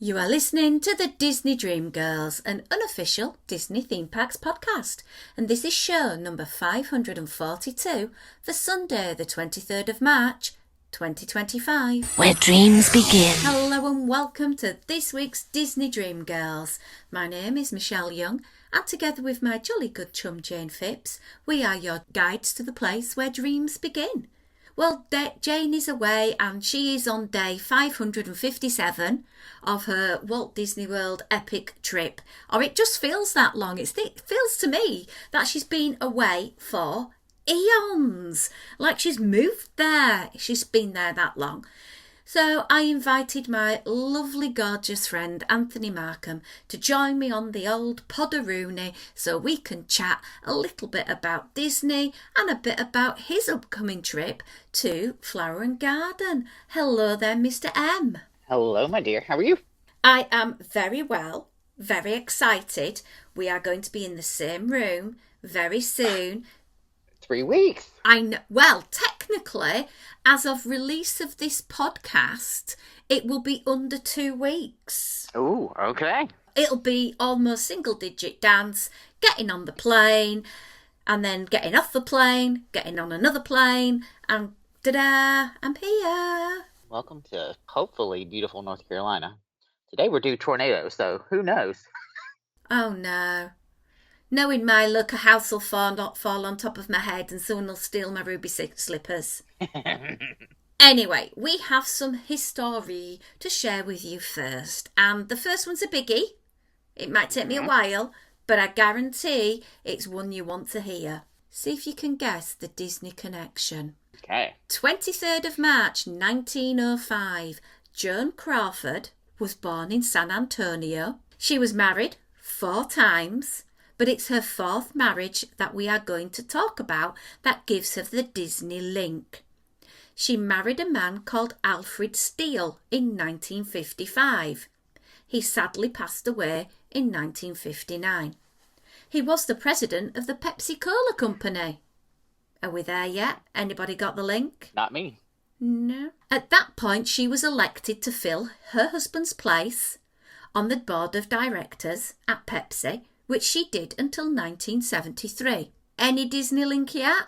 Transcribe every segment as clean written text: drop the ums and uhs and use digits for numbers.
You are listening to the Disney Dream Girls, an unofficial Disney Theme Parks podcast, and this is show number 542 for Sunday the 23rd of March 2025. Where dreams begin. Hello and welcome to this week's Disney Dream Girls. My name is Michelle Young, and together with my jolly good chum Jane Phipps, we are your guides to the place where dreams begin. Well, Jane is away and she is on day 557 of her Walt Disney World epic trip. Or it just feels that long. It feels to me that she's been away for eons. Like she's moved there. She's been there that long. So I invited my lovely, gorgeous friend Anthony Markham to join me on the old Podderoonie so we can chat a little bit about Disney and a bit about his upcoming trip to Flower and Garden. Hello there, Mr. M. Hello, my dear. How are you? I am very well, very excited. We are going to be in the same room very soon. 3 weeks. I know. Well, technically, as of release of this podcast, it will be under 2 weeks. Oh, okay. It'll be almost single-digit dance, getting on the plane, and then getting off the plane, getting on another plane, and ta-da, I'm here. Welcome to hopefully beautiful North Carolina. Today we're due tornadoes, so who knows? Oh, no. Knowing my luck, a house will fall on top of my head and someone will steal my ruby slippers. Anyway, we have some history to share with you first. And the first one's a biggie. It might take me a while, but I guarantee it's one you want to hear. See if you can guess the Disney connection. Okay. 23rd of March 1905, Joan Crawford was born in San Antonio. She was married 4 times. But it's her 4th marriage that we are going to talk about that gives her the Disney link. She married a man called Alfred Steele in 1955. He sadly passed away in 1959. He was the president of the Pepsi-Cola Company. Are we there yet? Anybody got the link? Not me. No. At that point, she was elected to fill her husband's place on the board of directors at Pepsi, which she did until 1973. Any Disney link yet?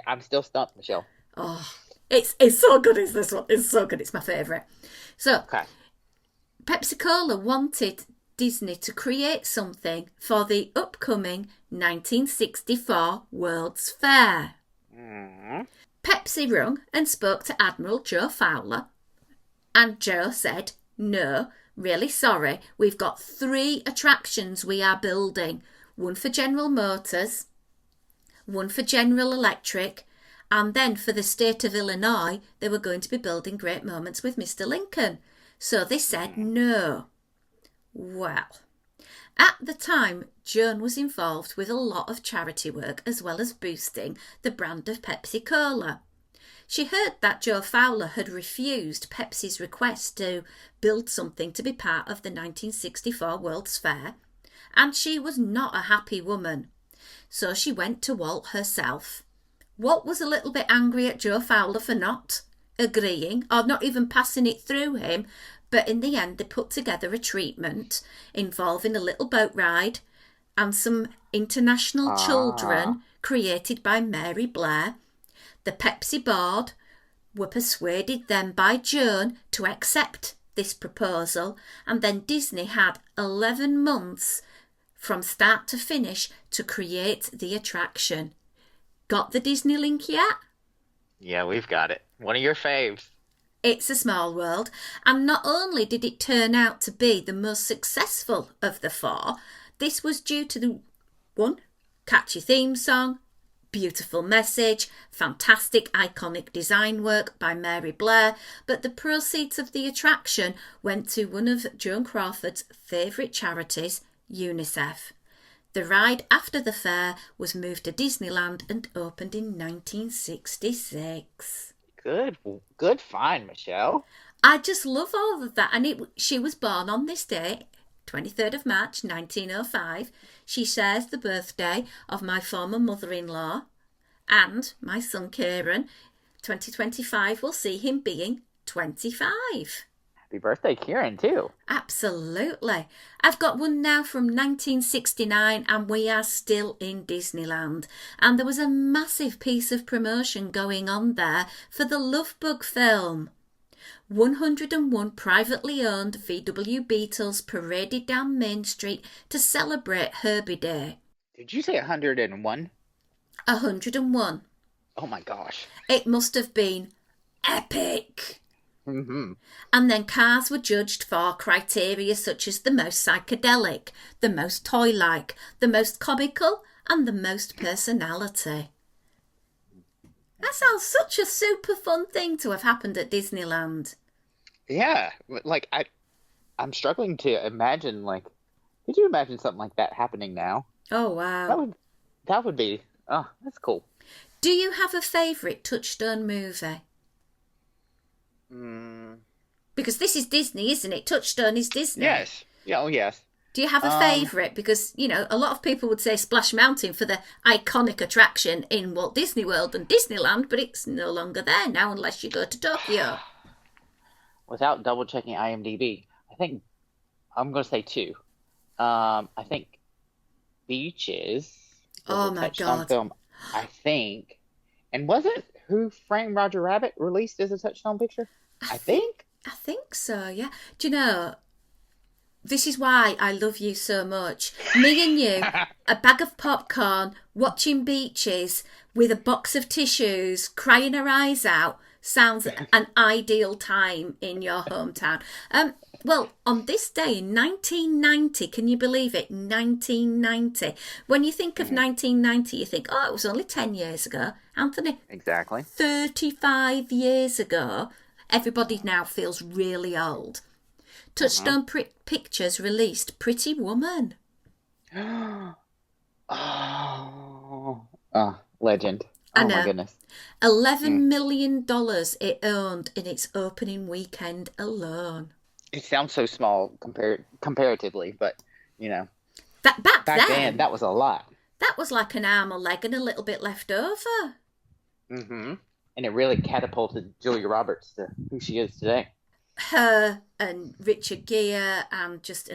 I'm still stumped, Michelle. Oh, it's so good, is this one? It's so good. It's my favourite. So, Okay. Pepsi-Cola wanted Disney to create something for the upcoming 1964 World's Fair. Mm-hmm. Pepsi rung and spoke to Admiral Joe Fowler, and Joe said, no, really sorry, we've got 3 attractions we are building. One for General Motors, one for General Electric, and then for the state of Illinois, they were going to be building Great Moments with Mr. Lincoln. So they said no. Well, at the time, Joan was involved with a lot of charity work as well as boosting the brand of Pepsi-Cola. She heard that Joe Fowler had refused Pepsi's request to build something to be part of the 1964 World's Fair, and she was not a happy woman. So she went to Walt herself. Walt was a little bit angry at Joe Fowler for not agreeing, or not even passing it through him, but in the end they put together a treatment involving a little boat ride and some international children created by Mary Blair. The Pepsi board were persuaded then by Joan to accept this proposal, and then Disney had 11 months from start to finish to create the attraction. Got the Disney link yet? Yeah, we've got it. One of your faves. It's a small world, and not only did it turn out to be the most successful of the 4, this was due to the 1, catchy theme song, beautiful message, fantastic iconic design work by Mary Blair, but the proceeds of the attraction went to one of Joan Crawford's favourite charities, UNICEF. The ride after the fair was moved to Disneyland and opened in 1966. Good find, Michelle. I just love all of that. And she was born on this day, 23rd of March 1905. She shares the birthday of my former mother-in-law and my son Kieran. 2025 will see him being 25. Happy birthday, Kieran, too. Absolutely. I've got one now from 1969 and we are still in Disneyland. And there was a massive piece of promotion going on there for the Love Bug film. 101 privately owned VW Beetles paraded down Main Street to celebrate Herbie Day. Did you say 101? 101. Oh my gosh. It must have been epic. Mm-hmm. And then cars were judged for criteria such as the most psychedelic, the most toy-like, the most comical, and the most personality. That sounds such a super fun thing to have happened at Disneyland. Yeah, like I'm struggling to imagine. Like, could you imagine something like that happening now? Oh, wow. That would be. Oh, that's cool. Do you have a favourite Touchstone movie? Because this is Disney, isn't it? Touchstone is Disney. Yes. Yeah. Oh, yes. Do you have a favourite? Because, you know, a lot of people would say Splash Mountain for the iconic attraction in Walt Disney World and Disneyland, but it's no longer there now unless you go to Tokyo. Without double checking IMDb, I think I'm going to say two. I think Beaches. Oh my God. Film, I think. And wasn't Who Framed Roger Rabbit released as a Touchstone picture? I think so, yeah. Do you know, this is why I love you so much. Me and you, a bag of popcorn, watching Beaches with a box of tissues, crying our eyes out, sounds an ideal time in your hometown. Well, on this day in 1990, can you believe it? 1990. When you think of 1990, you think, oh, it was only 10 years ago. Anthony? Exactly. 35 years ago. Everybody now feels really old. Touchstone Pictures released Pretty Woman. Legend. I Oh know. my goodness. $11 million it earned in its opening weekend alone. It sounds so small comparatively, but you know, Back then that was a lot. That was like an arm, a leg, and a little bit left over. Mm-hmm. And it really catapulted Julia Roberts to who she is today. Her and Richard Gere and just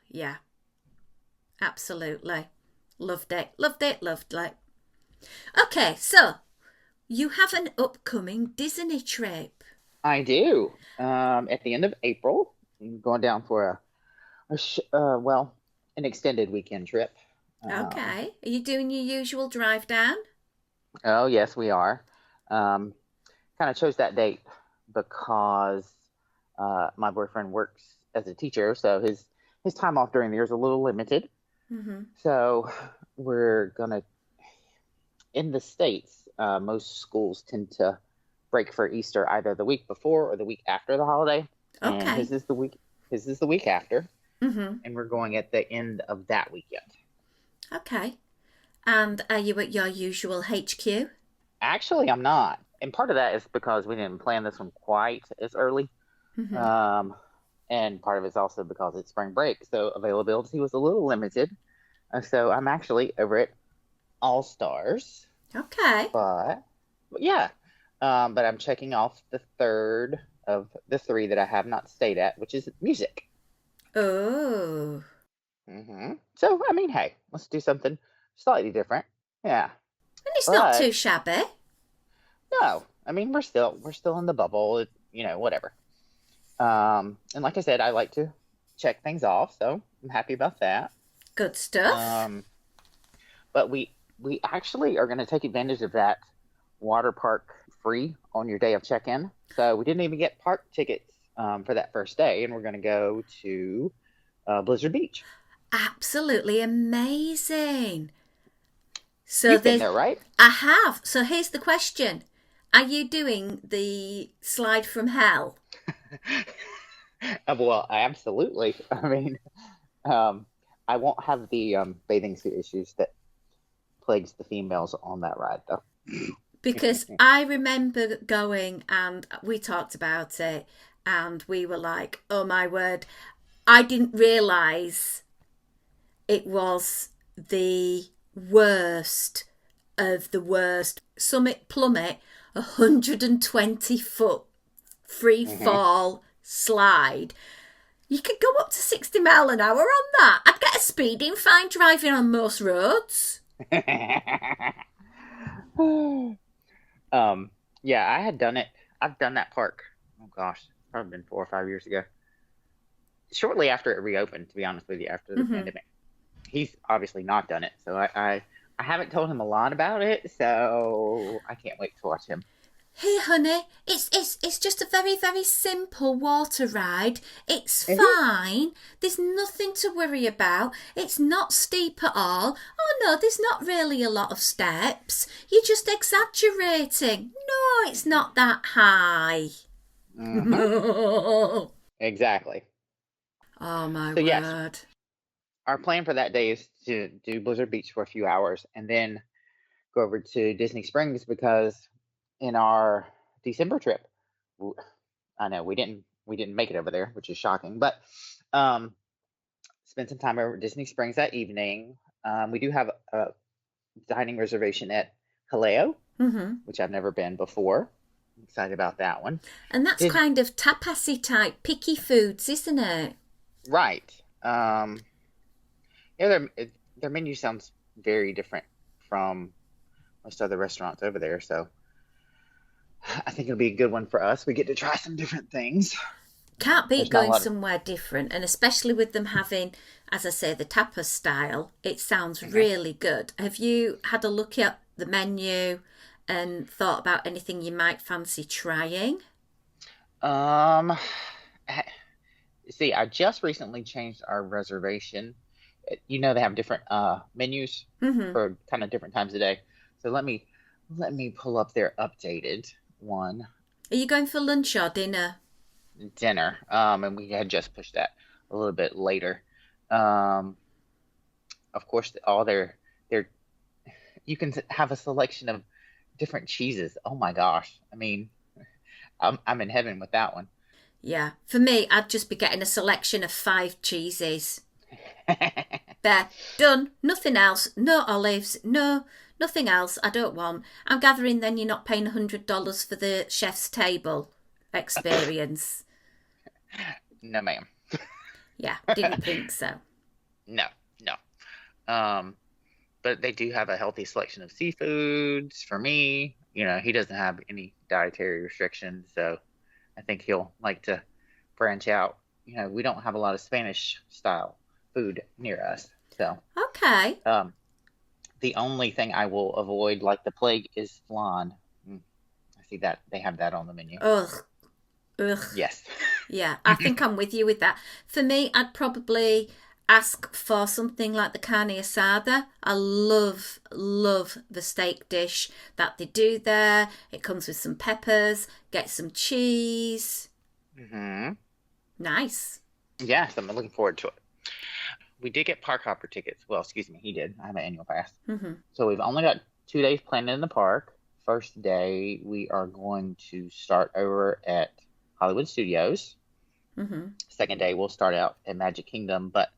yeah, absolutely, loved it. Okay, so you have an upcoming Disney trip. I do. At the end of April, I'm going down for an extended weekend trip. Okay, are you doing your usual drive down? Oh yes, we are. Kind of chose that date because my boyfriend works as a teacher, so his time off during the year is a little limited. Mm-hmm. So we're gonna in the States. Most schools tend to break for Easter either the week before or the week after the holiday. Okay. And his is the week after. Mm-hmm. And we're going at the end of that weekend. Okay. And are you at your usual HQ? Actually, I'm not. And part of that is because we didn't plan this one quite as early. Mm-hmm. And part of it's also because it's spring break. So availability was a little limited. So I'm actually over at All Stars. Okay. But yeah. But I'm checking off the third of the three that I have not stayed at, which is music. Oh. Mm-hmm. So, I mean, hey, let's do something slightly different. Yeah. And it's not too shabby. No, I mean, we're still in the bubble, whatever. And like I said, I like to check things off, so I'm happy about that. Good stuff. But we actually are going to take advantage of that water park free on your day of check-in. So we didn't even get park tickets for that first day, and we're going to go to Blizzard Beach. Absolutely amazing. So You've been there, right? I have. So here's the question. Are you doing the slide from hell? Well, absolutely. I mean, I won't have the bathing suit issues that plagues the females on that ride, though. Because I remember going and we talked about it and we were like, oh my word, I didn't realise it was the worst of the worst. Summit Plummet, 120-foot free fall slide. You could go up to 60 mile an hour on that. I'd get a speeding fine driving on most roads. Yeah, I had done it. I've done that park. Oh gosh, probably been 4 or 5 years ago. Shortly after it reopened, to be honest with you, after the pandemic. He's obviously not done it, so I haven't told him a lot about it, so I can't wait to watch him. Hey, honey, it's just a very, very simple water ride. It's fine. There's nothing to worry about. It's not steep at all. Oh, no, there's not really a lot of steps. You're just exaggerating. No, it's not that high. Exactly. Oh, my So, word. yes. Our plan for that day is to do Blizzard Beach for a few hours and then go over to Disney Springs because in our December trip, I know we didn't make it over there, which is shocking, but spend some time over at Disney Springs that evening. We do have a dining reservation at Haleo, which I've never been before. I'm excited about that one. And that's kind of tapasy type, picky foods, isn't it? Right. Yeah, their menu sounds very different from most other restaurants over there, so I think it'll be a good one for us. We get to try some different things. Can't beat going somewhere different, and especially with them having, as I say, the tapas style, it sounds really good. Have you had a look at the menu and thought about anything you might fancy trying? See, I just recently changed our reservation. You know, they have different menus for kind of different times of day. So let me pull up their updated one. Are you going for lunch or dinner? Dinner. And we had just pushed that a little bit later. Of course, all their you can have a selection of different cheeses. Oh my gosh. I mean, I'm in heaven with that one. Yeah. For me, I'd just be getting a selection of 5 cheeses. There. Done. Nothing else. No olives. No. Nothing else I don't want. I'm gathering then you're not paying $100 for the chef's table experience. No, ma'am. Yeah, didn't think so. No. But they do have a healthy selection of seafoods for me. You know, he doesn't have any dietary restrictions, so I think he'll like to branch out. You know, we don't have a lot of Spanish style food near us, so. Okay. The only thing I will avoid like the plague is flan. I see that they have that on the menu. Ugh. Yes. Yeah, I think I'm with you with that. For me, I'd probably ask for something like the carne asada. I love the steak dish that they do there. It comes with some peppers, get some cheese. Nice. Yes, I'm looking forward to it. We did get park hopper tickets. Well, excuse me, he did. I have an annual pass. So we've only got 2 days planned in the park. First day, we are going to start over at Hollywood Studios. Second day, we'll start out at Magic Kingdom. But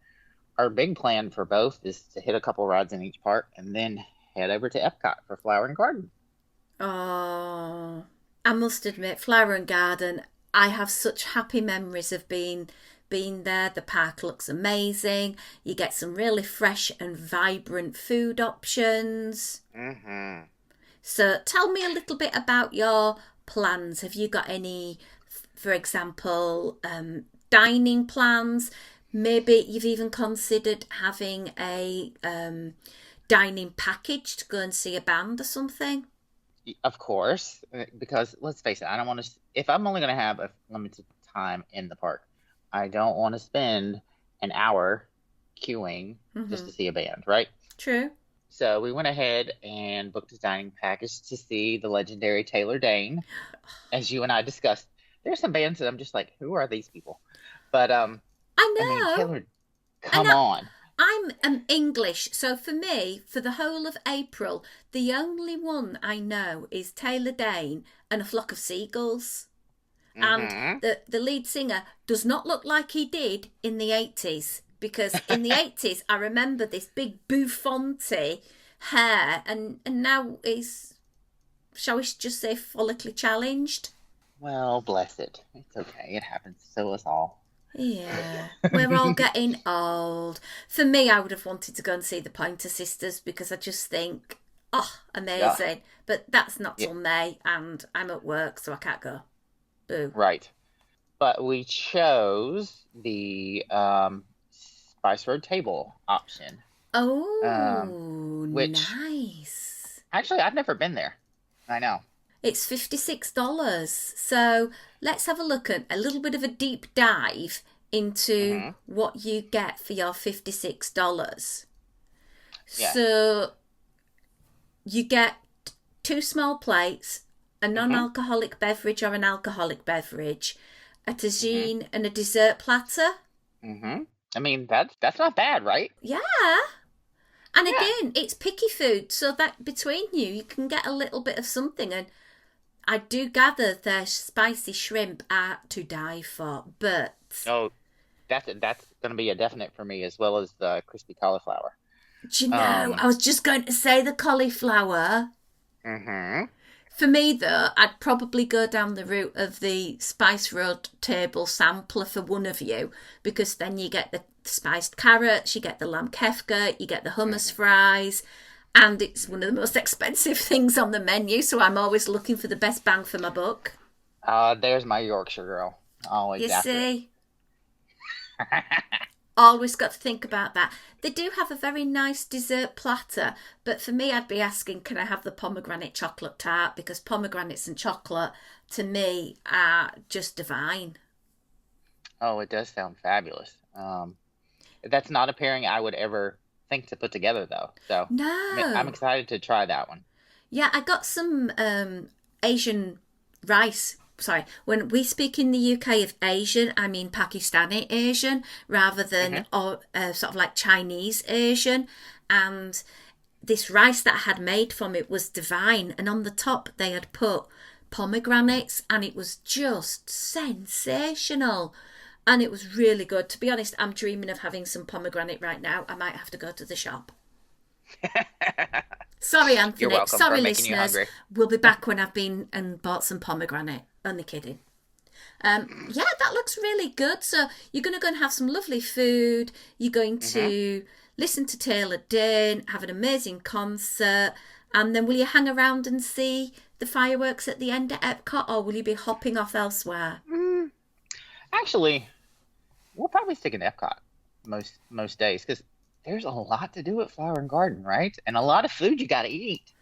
our big plan for both is to hit a couple rides in each park and then head over to Epcot for Flower and Garden. Oh, I must admit, Flower and Garden, I have such happy memories of being there. The park looks amazing. You get some really fresh and vibrant food options. So tell me a little bit about your plans. Have you got any, for example, dining plans? Maybe you've even considered having a dining package to go and see a band or something? Of course, because let's face it, I don't want to, if I'm only going to have a limited time in the park, I don't want to spend an hour queuing just to see a band, right? True. So we went ahead and booked a dining package to see the legendary Taylor Dane. As you and I discussed, there's some bands that I'm just like, who are these people? But I know. I mean, Taylor, come on. I'm English, so for me, for the whole of April, the only one I know is Taylor Dane and A Flock of Seagulls. And the lead singer does not look like he did in the 80s, because in the 80s I remember this big bouffanty hair, and now he's, shall we just say, follically challenged? Well, bless it. It's okay. It happens to us all. Yeah, we're all getting old. For me, I would have wanted to go and see the Pointer Sisters because I just think, oh, Yeah. amazing. But that's not Yeah. till May, and I'm at work, so I can't go. Boo. Right. But we chose the Spice Road table option. Oh, Which nice. actually I've never been there. I know. It's $56. So let's have a look at a little bit of a deep dive into Hmm. what you get for your $56. Yeah. So you get two small plates, a non-alcoholic beverage or an alcoholic beverage, a tagine and a dessert platter. Hmm. I mean, that's not bad, right? Yeah. And Yeah. again, it's picky food, so that between you can get a little bit of something. And I do gather their spicy shrimp are to die for, but Oh, that's going to be a definite for me, as well as the crispy cauliflower. do you know, Um. I was just going to say the cauliflower. Hmm. For me, though, I'd probably go down the route of the Spice Road table sampler for one of you, because then you get the spiced carrots, you get the lamb kefka, you get the hummus fries, and it's one of the most expensive things on the menu, so I'm always looking for the best bang for my buck. There's my Yorkshire girl. Always You after it. see? Always got to think about that. They do have a very nice dessert platter, but for me, I'd be asking, can I have the pomegranate chocolate tart? Because pomegranates and chocolate, to me, are just divine. Oh, it does sound fabulous. That's not a pairing I would ever think to put together, though. So I'm No. excited to try that one. Yeah, I got some Asian rice. Sorry, when we speak in the UK of Asian, I mean Pakistani Asian rather than or sort of like Chinese Asian. And this rice that I had made from it was divine. And on the top, they had put pomegranates, and it was just sensational. And it was really good. To be honest, I'm dreaming of having some pomegranate right now. I might have to go to the shop. Sorry, You're Anthony. welcome Sorry, for making you listeners. hungry. We'll be back when I've been and bought some pomegranate. Only kidding. Yeah, that looks really good. So you're going to go and have some lovely food. You're going to listen to Taylor Dane, have an amazing concert, and then will you hang around and see the fireworks at the end at Epcot, or will you be hopping off elsewhere? Actually, we'll probably stick in Epcot most days because there's a lot to do at Flower and Garden, right? And a lot of food you got to eat.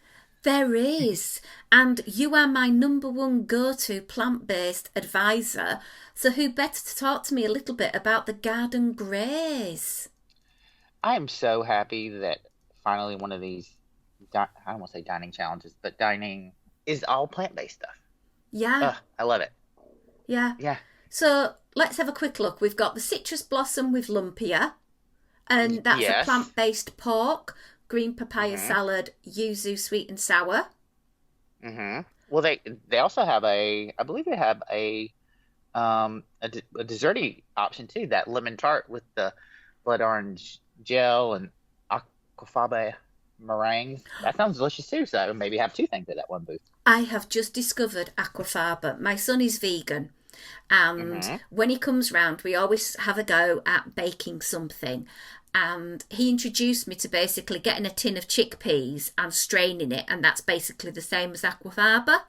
There is. And you are my number one go-to plant-based advisor. So who better to talk to me a little bit about the Garden Graze? I am so happy that finally one of these, I don't want to say dining challenges, but dining is all plant-based stuff. Yeah, Ugh, I love it. yeah. Yeah. So let's have a quick look. We've got the citrus blossom with lumpia, and that's a Yes. plant-based pork, green papaya salad, yuzu sweet and sour. Well, they also have I believe they have a desserty option too. That lemon tart with the blood orange gel and aquafaba meringues. That sounds delicious too. So maybe have two things at that one booth. I have just discovered aquafaba. My son is vegan, and when he comes round, we always have a go at baking something. And he introduced me to basically getting a tin of chickpeas and straining it, and that's basically the same as aquafaba.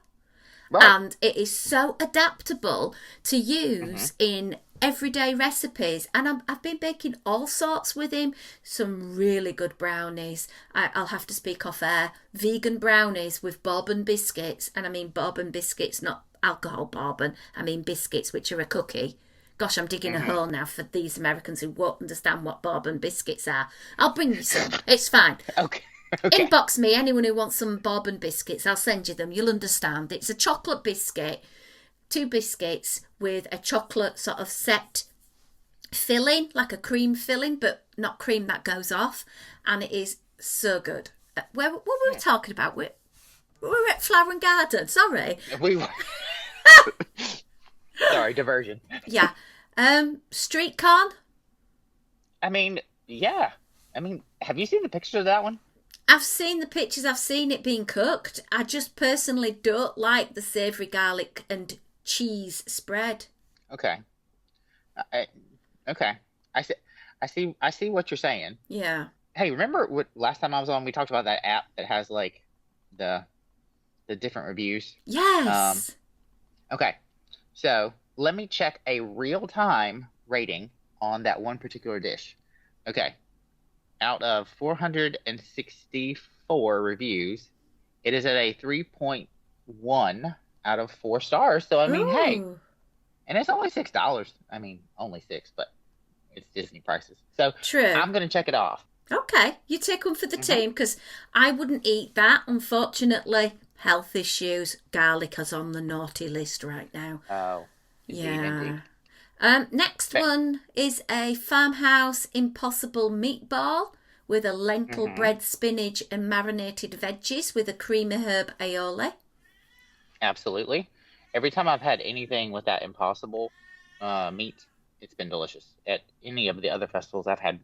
Right. And it is so adaptable to use in everyday recipes. And I've been baking all sorts with him. Some really good brownies. I'll have to speak off air. Vegan brownies with bourbon biscuits. And I mean bourbon biscuits, not alcohol bourbon. I mean biscuits, which are a cookie. Gosh, I'm digging a hole now for these Americans who won't understand what bourbon biscuits are. I'll bring you some. It's fine. Okay. Okay. Inbox me, anyone who wants some bourbon biscuits. I'll send you them. You'll understand. It's a chocolate biscuit, 2 biscuits with a chocolate sort of set filling, like a cream filling, but not cream that goes off. And it is so good. What were we talking about? We were at Flower and Garden. Sorry. We were. Sorry, diversion. Yeah. Street corn. I mean, yeah. I mean, have you seen the picture of that one? I've seen the pictures. I've seen it being cooked. I just personally don't like the savoury garlic and cheese spread. Okay. Okay. I see. I see what you're saying. Yeah. Hey, remember what last time I was on? We talked about that app that has like the different reviews. Um. Yes. Okay. So let me check a real time rating on that one particular dish. Okay. Out of 464 reviews, it is at a 3.1 out of 4 stars. So I mean, hey, Ooh, and it's only $6. I mean, only six, but it's Disney prices. So true. I'm gonna check it off. Okay, you take one for the Hmm. team because I wouldn't eat that. Unfortunately, health issues. Garlic is on the naughty list right now. Oh, indeed, Yeah. indeed. Next Okay. one is a farmhouse impossible meatball with a lentil Hmm. bread, spinach, and marinated veggies with a creamy herb aioli. Absolutely. Every time I've had anything with that Impossible meat, it's been delicious. At any of the other festivals, I've had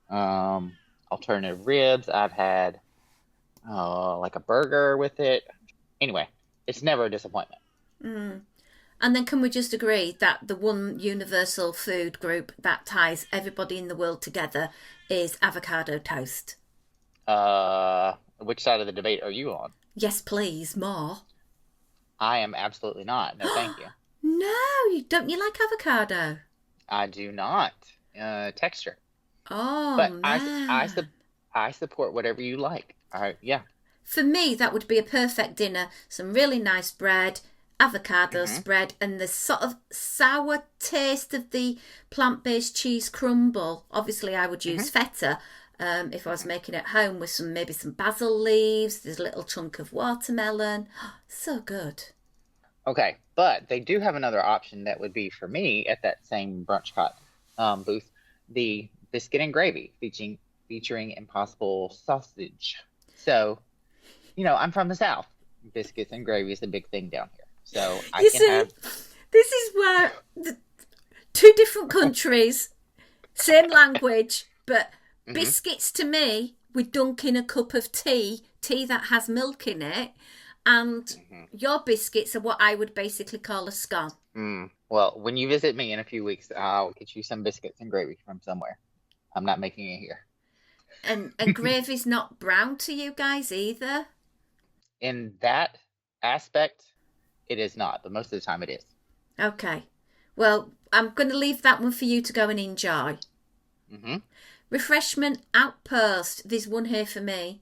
um, alternative ribs. I've had like a burger with it. Anyway, it's never a disappointment. Mm. And then can we just agree that the one universal food group that ties everybody in the world together is avocado toast? Which side of the debate are you on? Yes, please, more. I am absolutely not. No, thank you. No, you don't. You like avocado? I do not. Texture. Oh But man. I support whatever you like. Yeah. For me, that would be a perfect dinner. Some really nice bread, avocado Hmm. spread, and the sort of sour taste of the plant-based cheese crumble. Obviously, I would use Hmm. feta if I was making it home with maybe some basil leaves. There's a little chunk of watermelon. So good. Okay, but they do have another option that would be for me at that same brunch cot booth, the biscuit and gravy featuring Impossible sausage. So, I'm from the South. Biscuits and gravy is a big thing down here. So I You can see, have. this is where the two different countries, same language, but Hmm. biscuits to me, we dunk in a cup of tea that has milk in it, and Hmm. your biscuits are what I would basically call a scone. Well, when you visit me in a few weeks, I'll get you some biscuits and gravy from somewhere. I'm not making it here. And gravy's not brown to you guys either. In that aspect, it is not, but most of the time it is. Okay. Well, I'm going to leave that one for you to go and enjoy. Hmm. Refreshment outpost. There's one here for me.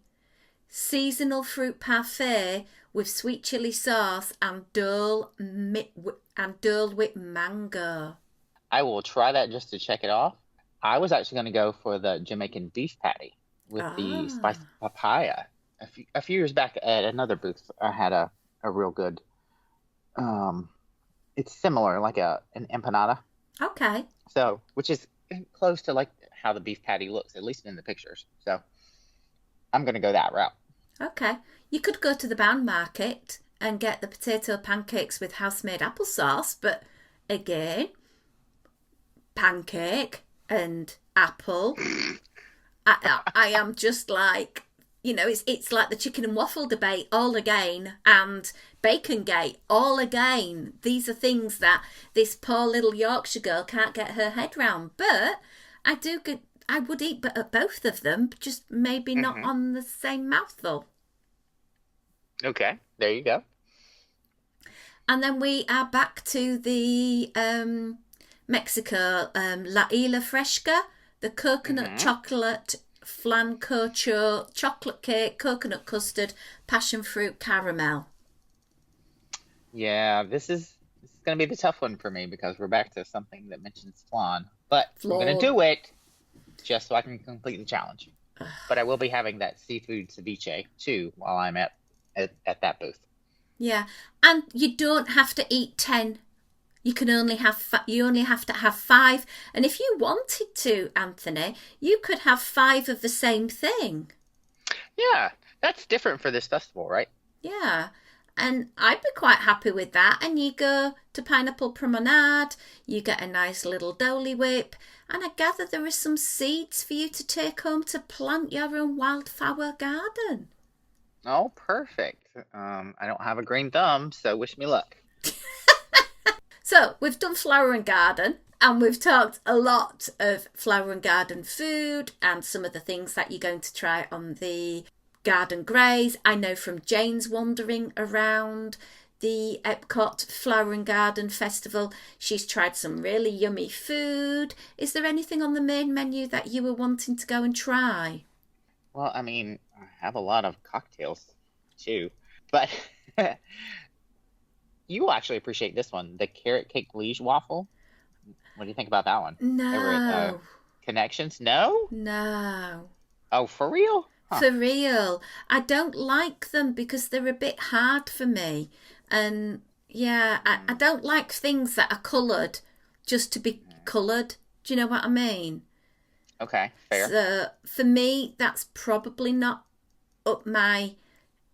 Seasonal fruit parfait with sweet chili sauce and Dole Whip mango. I will try that just to check it off. I was actually going to go for the Jamaican beef patty with the spiced Ah, papaya. A few years back at another booth, I had a real good. Um, it's similar, like an empanada. okay. So, which is close to like how the beef patty looks, at least in the pictures. So, I'm going to go that route. Okay. You could go to the Bound Market and get the potato pancakes with house-made applesauce, but again, pancake and apple. I am just like, it's like the chicken and waffle debate all again, and bacon gate all again. These are things that this poor little Yorkshire girl can't get her head round. But I would eat both of them, just maybe not Hmm. on the same mouthful. Okay, there you go. And then we are back to the Mexico La Isla Fresca, the coconut Hmm. chocolate flan cocho, chocolate cake, coconut custard, passion fruit caramel. Yeah, this is going to be the tough one for me because we're back to something that mentions flan, but I'm going to Flan. do it just so I can complete the challenge. But I will be having that seafood ceviche too while I'm at that booth. Yeah, and you don't have to eat 10. You only have to have 5. And if you wanted to, Anthony, you could have 5 of the same thing. Yeah, that's different for this festival, right? Yeah. And I'd be quite happy with that. And you go to Pineapple Promenade, you get a nice little dolly whip, and I gather there are some seeds for you to take home to plant your own wildflower garden. Oh, perfect. I don't have a green thumb, so wish me luck. So we've done flower and garden, and we've talked a lot of flower and garden food and some of the things that you're going to try on the garden graze. I know from Jane's wandering around the Epcot Flower and Garden Festival, she's tried some really yummy food. Is there anything on the main menu that you were wanting to go and try? Well, I mean, I have a lot of cocktails too, but you will actually appreciate this one, the carrot cake liege waffle. What do you think about that one? Over at No, Connections? No? no. Oh, for real? Huh. For real. I don't like them because they're a bit hard for me. And yeah, I Mm, don't like things that are coloured just to be mm. coloured. Do you know what I mean? Okay, fair. So for me, that's probably not up my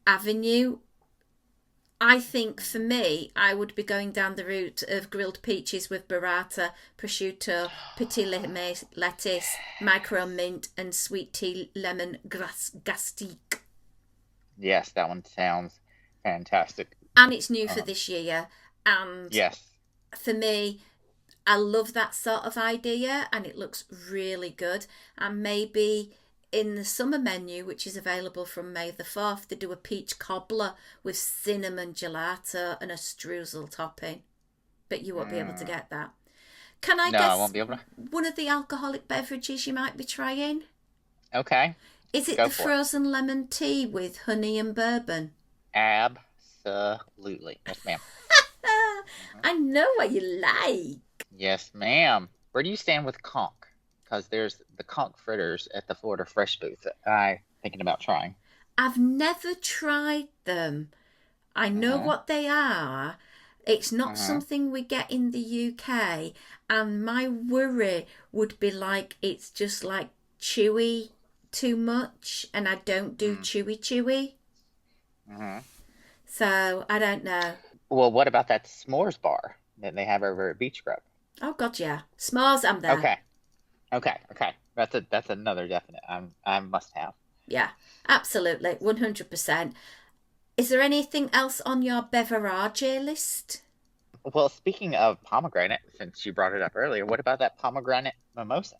avenue. I think for me, I would be going down the route of grilled peaches with burrata, prosciutto, petit lettuce, micro mint, and sweet tea lemon gastique. Yes, that one sounds fantastic. And it's new for Um, this year. And yes. for me, I love that sort of idea, and it looks really good. And maybe in the summer menu, which is available from May the 4th, they do a peach cobbler with cinnamon gelato and a streusel topping. But you won't be able to Mm, get that. Can I no, I guess won't be able to. one of the alcoholic beverages you might be trying? Okay, Is it go the for it. frozen lemon tea with honey and bourbon? Absolutely. Yes, ma'am. Ah, Hmm. I know what you like. Yes, ma'am. Where do you stand with conch? Because there's the conch fritters at the Florida Fresh booth that I thinking about trying. I've never tried them. I know Mm-hmm. what they are. It's not Mm-hmm. something we get in the UK, and my worry would be like it's just like chewy too much, and I don't do chewy chewy. Mm-hmm. So I don't know. Well, what about that s'mores bar that they have over at Beach Grub? Oh God, yeah. S'mores, I'm there. Okay. Okay. Okay. That's another definite. I must have. Yeah, absolutely, 100%. Is there anything else on your beverage list? Well, speaking of pomegranate, since you brought it up earlier, what about that pomegranate mimosa?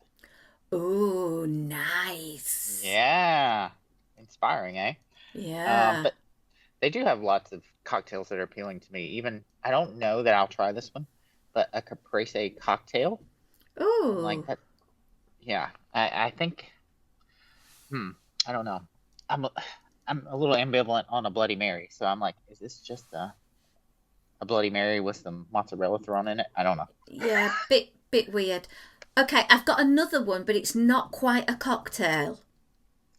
Ooh, nice. Yeah. Inspiring, eh? Yeah. But they do have lots of cocktails that are appealing to me. Even I don't know that I'll try this one, but a caprese cocktail. I'm like Ooh. that. Yeah. I think. Hmm. I don't know. I'm a, I'm a little ambivalent on a Bloody Mary, so I'm like, is this just a Bloody Mary with some mozzarella thrown in it? I don't know. Yeah, bit weird. Okay, I've got another one, but it's not quite a cocktail.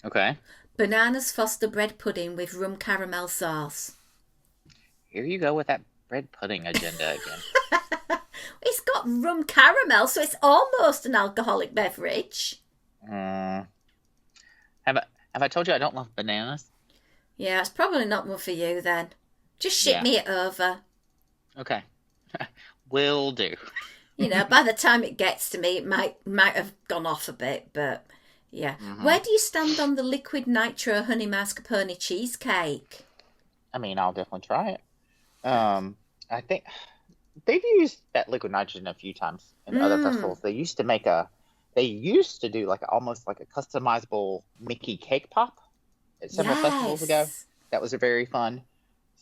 Okay. Bananas Foster bread pudding with rum caramel sauce. Here you go with that bread pudding agenda again. It's got rum caramel, so it's almost an alcoholic beverage. Mm, have I have I told you I don't love bananas? Yeah, it's probably not one for you then. Just ship Yeah. me it over. Okay. Will do. You know, by the time it gets to me, it might have gone off a bit, but yeah. Hmm. Where do you stand on the liquid nitro honey mascarpone cheesecake? I mean, I'll definitely try it. I think they've used that liquid nitrogen a few times in other Mmm. festivals. They used to do like almost like a customizable Mickey cake pop at several festivals ago. Yes. That was very fun.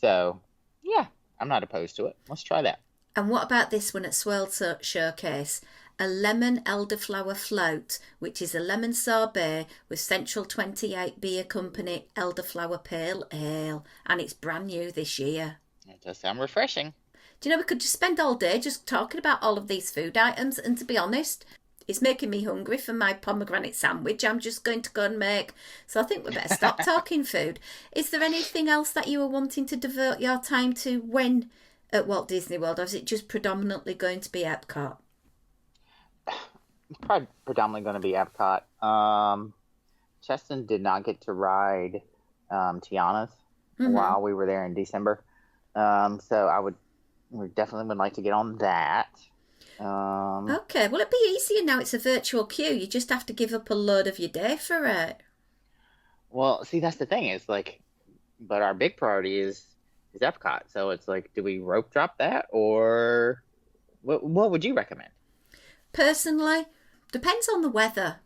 So yeah, I'm not opposed to it. Let's try that. And what about this one at Swirl Showcase? A lemon elderflower float, which is a lemon sorbet with Central 28 Beer Company elderflower pale ale, and it's brand new this year. It does sound refreshing. Do you know we could just spend all day just talking about all of these food items, and to be honest, it's making me hungry for my pomegranate sandwich I'm just going to go and make. So I think we better stop talking food. Is there anything else that you were wanting to devote your time to when at Walt Disney World, or is it just predominantly going to be Epcot? It's probably predominantly going to be Epcot. Cheston did not get to ride Tiana's Mm-hmm. while we were there in December. So we definitely would like to get on that. Um, Okay, well, it'd be easier now it's a virtual queue. You just have to give up a load of your day for it. well, see, that's the thing is like, but our big priority is Epcot. So it's like, do we rope drop that or What would you recommend? Personally, depends on the weather.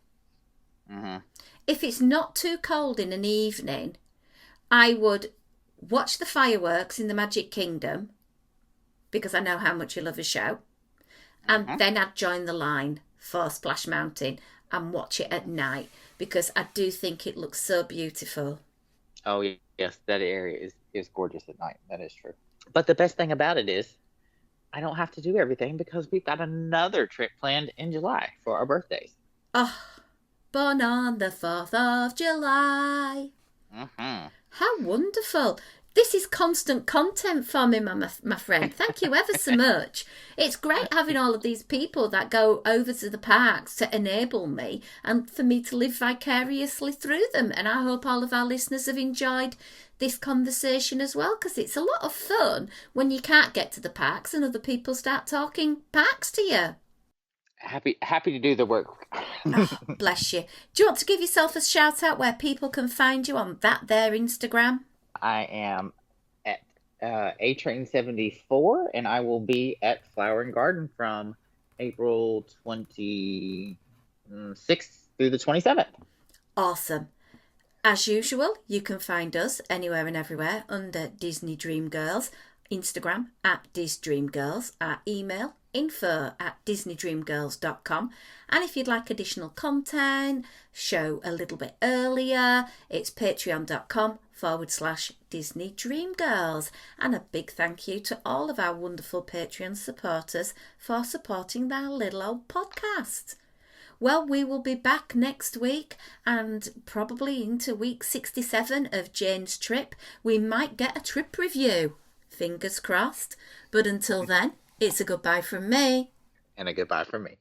Mm-hmm. If it's not too cold in an evening, I would watch the fireworks in the Magic Kingdom, because I know how much you love a show. And then I'd join the line for Splash Mountain and watch it at night, because I do think it looks so beautiful. Oh, yes, that area is gorgeous at night. That is true. But the best thing about it is I don't have to do everything because we've got another trip planned in July for our birthdays. Oh, born on the 4th of July. Mm-hmm. How wonderful. This is constant content for me, my friend. Thank you ever so much. It's great having all of these people that go over to the parks to enable me and for me to live vicariously through them. And I hope all of our listeners have enjoyed this conversation as well, because it's a lot of fun when you can't get to the parks and other people start talking parks to you. Happy to do the work. Oh, bless you. Do you want to give yourself a shout out where people can find you on that there Instagram? I am at atrain74, and I will be at Flower and Garden from April 26th through the 27th. Awesome. As usual, you can find us anywhere and everywhere under Disney Dream Girls. Instagram at DisDreamGirls, our email info@disneydreamgirls.com, and if you'd like additional content, show a little bit earlier, it's patreon.com/Disney Dream Girls. And a big thank you to all of our wonderful Patreon supporters for supporting our little old podcast. Well, we will be back next week and probably into week 67 of Jane's trip. We might get a trip review. Fingers crossed. But until then, it's a goodbye from me. And a goodbye from me.